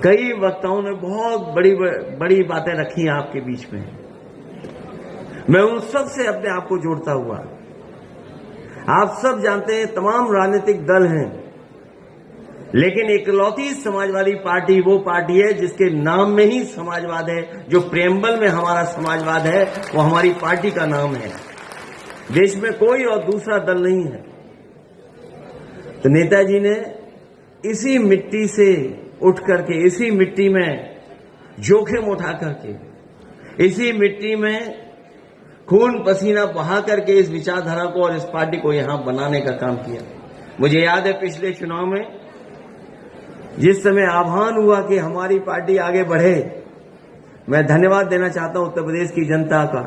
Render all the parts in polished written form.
कई वक्ताओं ने बहुत बड़ी बड़ी बातें रखी हैं आपके बीच में। मैं उन सब से अपने आप को जोड़ता हुआ, आप सब जानते हैं तमाम राजनीतिक दल हैं, लेकिन इकलौती समाजवादी पार्टी वो पार्टी है जिसके नाम में ही समाजवाद है। जो प्रेम्बल में हमारा समाजवाद है वो हमारी पार्टी का नाम है। देश में कोई और दूसरा दल नहीं है। तो नेताजी ने इसी मिट्टी से उठ करके, इसी मिट्टी में जोखिम उठा करके, इसी मिट्टी में खून पसीना बहा करके इस विचारधारा को और इस पार्टी को यहां बनाने का काम किया। मुझे याद है पिछले चुनाव में जिस समय आह्वान हुआ कि हमारी पार्टी आगे बढ़े, मैं धन्यवाद देना चाहता हूं उत्तर प्रदेश की जनता का,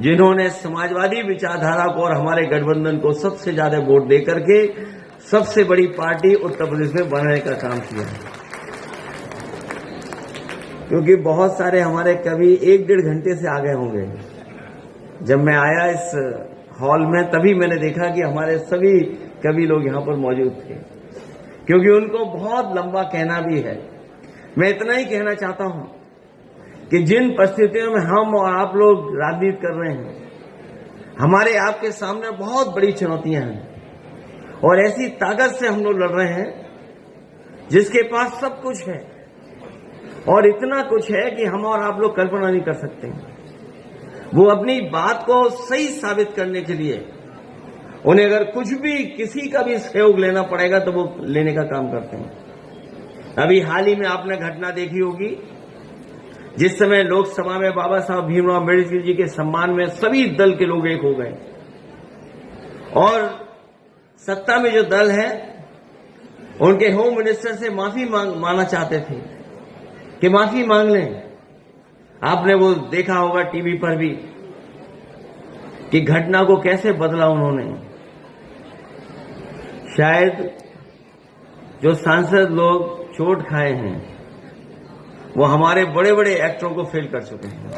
जिन्होंने समाजवादी विचारधारा को और हमारे गठबंधन को सबसे ज्यादा वोट देकर के सबसे बड़ी पार्टी उत्तर प्रदेश में बनाने का काम किया है। क्योंकि बहुत सारे हमारे कवि 1-1.5 घंटे से आ गए होंगे। जब मैं आया इस हॉल में तभी मैंने देखा कि हमारे सभी कवि लोग यहां पर मौजूद थे, क्योंकि उनको बहुत लंबा कहना भी है। मैं इतना ही कहना चाहता हूं कि जिन परिस्थितियों में हम और आप लोग राजनीति कर रहे हैं, हमारे आपके सामने बहुत बड़ी चुनौतियां हैं और ऐसी ताकत से हम लोग लड़ रहे हैं जिसके पास सब कुछ है और इतना कुछ है कि हम और आप लोग कल्पना नहीं कर सकते। वो अपनी बात को सही साबित करने के लिए उन्हें अगर कुछ भी किसी का भी सहयोग लेना पड़ेगा तो वो लेने का काम करते हैं। अभी हाल ही में आपने घटना देखी होगी जिस समय लोकसभा में बाबा साहब भीमराव अम्बेडकर जी के सम्मान में सभी दल के लोग एक हो गए और सत्ता में जो दल है उनके होम मिनिस्टर से माफी मांगना चाहते थे कि माफी मांग लें। आपने वो देखा होगा टीवी पर भी कि घटना को कैसे बदला उन्होंने। शायद जो सांसद लोग चोट खाए हैं वो हमारे बड़े बड़े एक्टरों को फेल कर चुके हैं।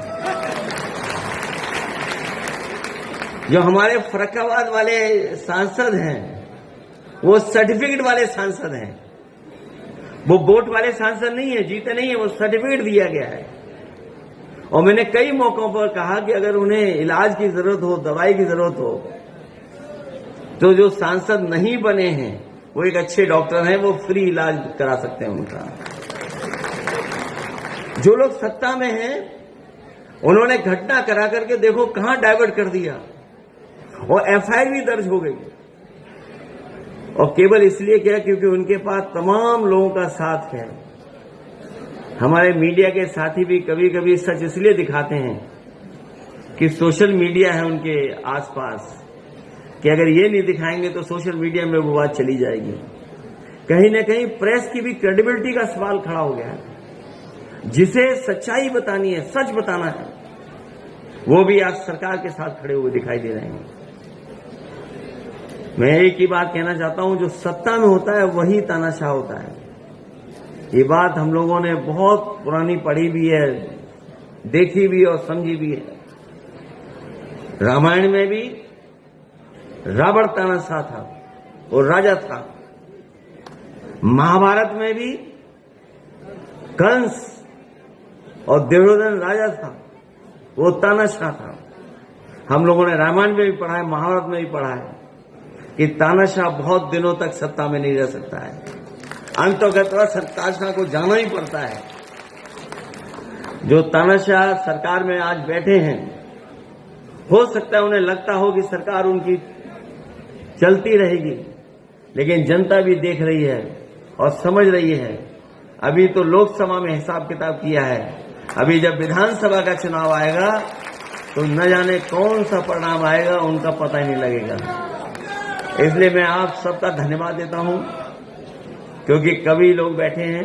जो हमारे फर्रुखाबाद वाले सांसद हैं वो सर्टिफिकेट वाले सांसद हैं। वो वोट वाले सांसद नहीं है, जीते नहीं है, वो सर्टिफिकेट दिया गया है। और मैंने कई मौकों पर कहा कि अगर उन्हें इलाज की जरूरत हो, दवाई की जरूरत हो, तो जो सांसद नहीं बने हैं वो एक अच्छे डॉक्टर हैं, वो फ्री इलाज करा सकते हैं उनका। जो लोग सत्ता में हैं उन्होंने घटना करा करके देखो कहां डाइवर्ट कर दिया और एफआईआर भी दर्ज हो गई। और केवल इसलिए क्या, क्योंकि उनके पास तमाम लोगों का साथ है। हमारे मीडिया के साथी भी कभी कभी सच इसलिए दिखाते हैं कि सोशल मीडिया है उनके आसपास, कि अगर ये नहीं दिखाएंगे तो सोशल मीडिया में वो बात चली जाएगी। कहीं न कहीं प्रेस की भी क्रेडिबिलिटी का सवाल खड़ा हो गया है। जिसे सच्चाई बतानी है, सच बताना है, वो भी आज सरकार के साथ खड़े हुए दिखाई दे रहे हैं। मैं एक ही बात कहना चाहता हूं, जो सत्ता में होता है वही तानाशाह होता है। ये बात हम लोगों ने बहुत पुरानी पढ़ी भी है, देखी भी और समझी भी है। रामायण में भी रावण तानाशाह था, वो राजा था। महाभारत में भी कंस और दुर्योधन राजा था, वो तानाशाह था। हम लोगों ने रामायण में भी पढ़ा है, महाभारत में भी पढ़ा है कि तानाशाह बहुत दिनों तक सत्ता में नहीं रह सकता है। अंततः तानाशाह को जाना ही पड़ता है। जो तानाशाह सरकार में आज बैठे हैं, हो सकता है उन्हें लगता हो कि सरकार उनकी चलती रहेगी, लेकिन जनता भी देख रही है और समझ रही है। अभी तो लोकसभा में हिसाब किताब किया है, अभी जब विधानसभा का चुनाव आएगा तो न जाने कौन सा परिणाम आएगा, उनका पता ही नहीं लगेगा। इसलिए मैं आप सबका धन्यवाद देता हूं, क्योंकि कवि लोग बैठे हैं,